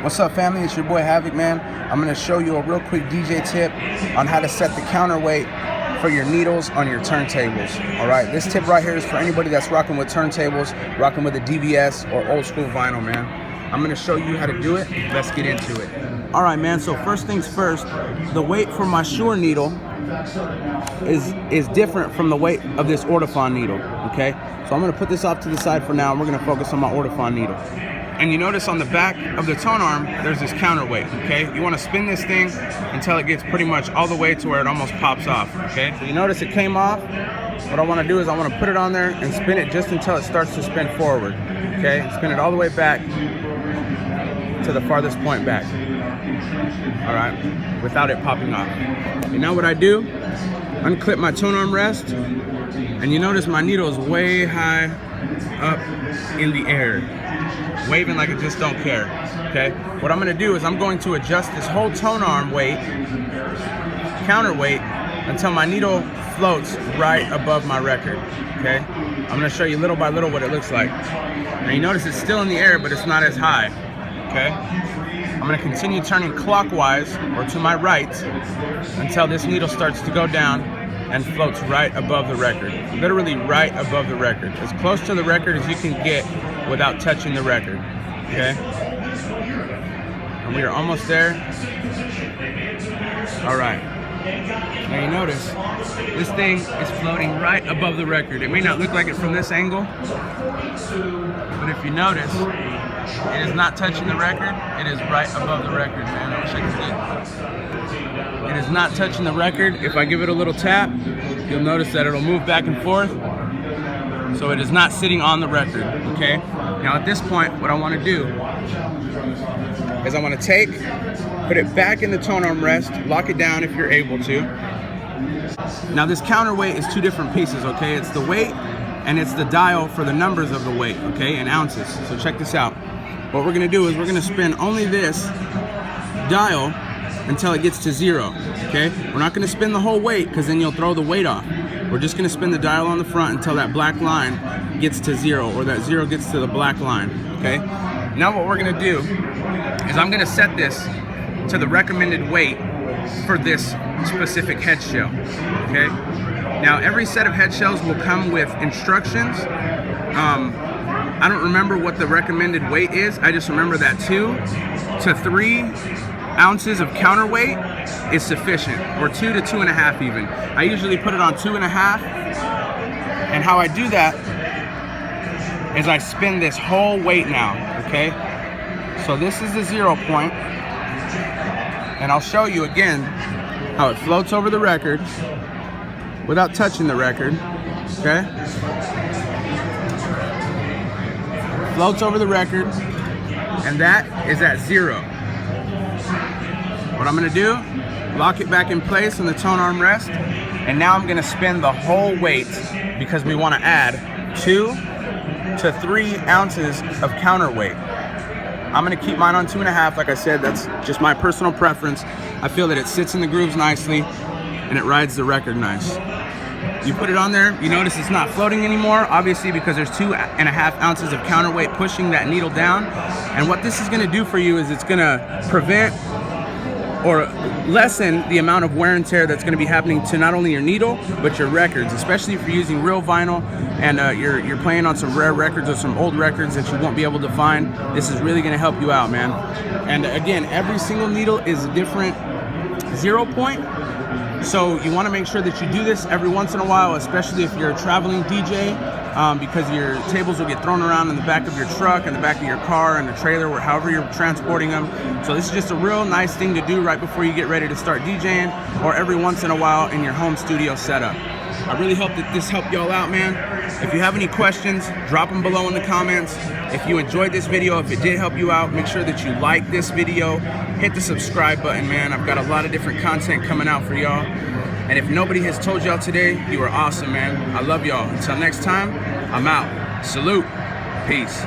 What's up, family? It's your boy Havik, man. I'm going to show you a real quick DJ tip on how to set the counterweight for your needles on your turntables. All right, this tip right here is for anybody that's rocking with turntables, rocking with a DVS or old school vinyl, man. I'm going to show you how to do it. Let's get into it. All right, man. So first things first, the weight for my Shure needle is different from the weight of this Ortofon needle. Okay, so I'm going to put this off to the side for now, and we're going to focus on my Ortofon needle. And you notice on the back of the tone arm, there's this counterweight, okay? You wanna spin this thing until it gets pretty much all the way to where it almost pops off, okay? So you notice it came off. What I wanna do is I wanna put it on there and spin it just until it starts to spin forward, okay? And spin it all the way back to the farthest point back, all right? Without it popping off. And now what I do, unclip my tone arm rest, and you notice my needle is way high up in the air, waving like it just don't care, okay? What I'm gonna do is I'm going to adjust this whole tone arm weight, counterweight, until my needle floats right above my record, okay? I'm gonna show you little by little what it looks like. Now you notice it's still in the air, but it's not as high, okay? I'm gonna continue turning clockwise or to my right until this needle starts to go down and floats right above the record, literally right above the record, as close to the record as you can get without touching the record, okay? And we are almost there. All right. Now you notice, this thing is floating right above the record. It may not look like it from this angle, but if you notice, it is not touching the record. It is right above the record, man. I wish I could get. It is not touching the record. If I give it a little tap, you'll notice that it'll move back and forth. So it is not sitting on the record, okay? Now at this point, what I want to do is I want to put it back in the tone arm rest, lock it down if you're able to. Now this counterweight is two different pieces, okay? It's the weight and it's the dial for the numbers of the weight, okay, in ounces. So check this out. What we're gonna do is we're gonna spin only this dial until it gets to 0, okay? We're not gonna spin the whole weight because then you'll throw the weight off. We're just gonna spin the dial on the front until that black line gets to 0 or that 0 gets to the black line, okay? Now what we're gonna do is I'm gonna set this to the recommended weight for this specific head shell, okay? Now every set of head shells will come with instructions. I don't remember what the recommended weight is. I just remember that 2 to 3 ounces of counterweight is sufficient, or 2 to 2.5 even. I usually put it on 2.5, and how I do that is I spin this whole weight now, okay? So this is the 0 point, and I'll show you again how it floats over the record without touching the record, okay? Floats over the record, and that is at 0. What I'm gonna do, lock it back in place in the tone arm rest, and now I'm gonna spin the whole weight because we wanna add 2 to 3 ounces of counterweight. I'm gonna keep mine on 2.5, like I said, that's just my personal preference. I feel that it sits in the grooves nicely and it rides the record nice. You put it on there, you notice it's not floating anymore, obviously because there's 2.5 ounces of counterweight pushing that needle down. And what this is gonna do for you is it's gonna prevent or lessen the amount of wear and tear that's gonna be happening to not only your needle, but your records, especially if you're using real vinyl and you're playing on some rare records or some old records that you won't be able to find. This is really gonna help you out, man. And again, every single needle is a different 0 point. So you want to make sure that you do this every once in a while, especially if you're a traveling DJ, because your tables will get thrown around in the back of your truck, in the back of your car, in the trailer, or however you're transporting them. So this is just a real nice thing to do right before you get ready to start DJing, or every once in a while in your home studio setup. I really hope that this helped y'all out, man. If you have any questions, drop them below in the comments. If you enjoyed this video, if it did help you out, make sure that you like this video, hit the subscribe button, man. I've got a lot of different content coming out for y'all. And if nobody has told y'all today, you are awesome, man. I love y'all. Until next time, I'm out. Salute. Peace.